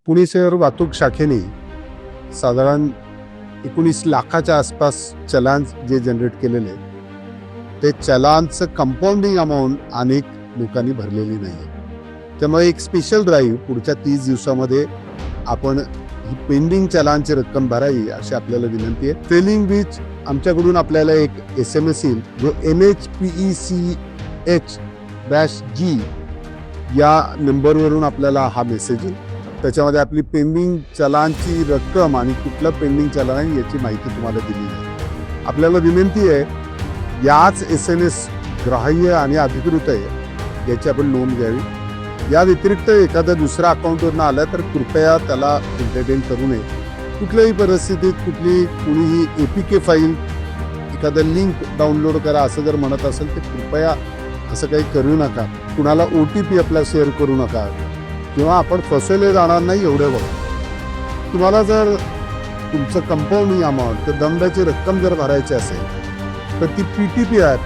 पुणे शहर वाहतूक शाखेने साधारण 19 लाखाच्या आसपास चलान जे जनरेट केलेले, ते चलानचं कंपाऊंडिंग अमाऊंट अनेक लोकांनी भरलेली नाही. त्यामुळे एक स्पेशल ड्राईव्ह पुढच्या 30 दिवसामध्ये आपण ही पेंडिंग चलानची रक्कम भरावी अशी आपल्याला विनंती आहे. ट्रेलिंग बीच आमच्याकडून आपल्याला एक SMS येईल जो NHPECH-G या नंबरवरून आपल्याला हा मेसेज येईल. त्याच्यामध्ये आपली पेंडिंग चलानची रक्कम आणि कुठलं पेंडिंग चलान आहे याची माहिती तुम्हाला दिली जाईल. आपल्याला विनंती आहे याच SMS ग्राह्य आणि अधिकृत आहे याची आपण नोंद घ्यावी. या व्यतिरिक्त एखादा दुसरा अकाउंटवरून आला तर कृपया त्याला एंटरटेन करू नये. कुठल्याही परिस्थितीत कुणीही APK फाईल एखादं लिंक डाउनलोड करा असं जर म्हणत असेल तर कृपया असं काही करू नका. कुणाला OTP आपला शेअर करू नका किंवा आपण फसवले जाणार नाही एवढं बघा. तुम्हाला जर तुमचं कंपाऊंडिंग अमाऊंट तर दंडाची रक्कम जर भरायची असेल तर ती PTP ॲप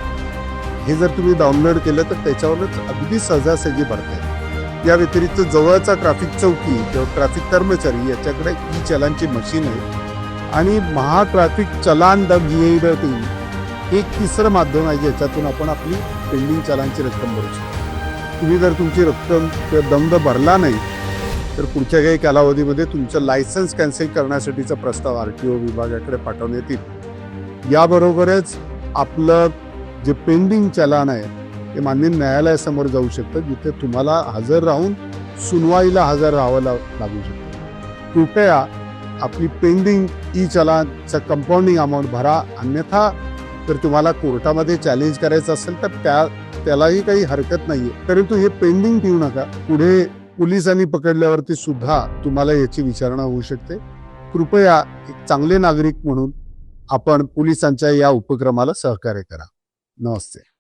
हे जर तुम्ही डाउनलोड केलं तर त्याच्यावरच अगदी सहजासहजी भरता येईल. या व्यतिरिक्त जवळचा ट्रॅफिक चौकी किंवा ट्रॅफिक कर्मचारी याच्याकडे चलानची मशीन आहे आणि महा ट्रॅफिक चलान एक तिसरं माध्यम आहे ज्याच्यातून आपण आपली पेंडिंग चलानची रक्कम भरू शकतो. तुम्ही जर तुमची रक्कम किंवा दंड भरला नाही तर पुढच्या काही कालावधीमध्ये तुमचं लायसन्स कॅन्सल करण्यासाठीचा प्रस्ताव RTO विभागाकडे पाठवण्यात येईल. याबरोबरच आपलं जे पेंडिंग चलान आहे ते मान्य न्यायालयासमोर जाऊ शकतं जिथे तुम्हाला हजर राहून सुनवाईला हजर राहावं लागू शकतं. कृपया आपली पेंडिंग चलानचं कंपाऊंडिंग अमाऊंट भरा. अन्यथा जर तुम्हाला कोर्टामध्ये चॅलेंज करायचं असेल तर त्यालाही काही हरकत नाहीये. परंतु हे पेंडिंग ठेवू नका. पुढे पोलिसांनी पकडल्यावरती सुद्धा तुम्हाला याची विचारणा होऊ शकते. कृपया एक चांगले नागरिक म्हणून आपण पोलिसांच्या या उपक्रमाला सहकार्य करा. नमस्ते.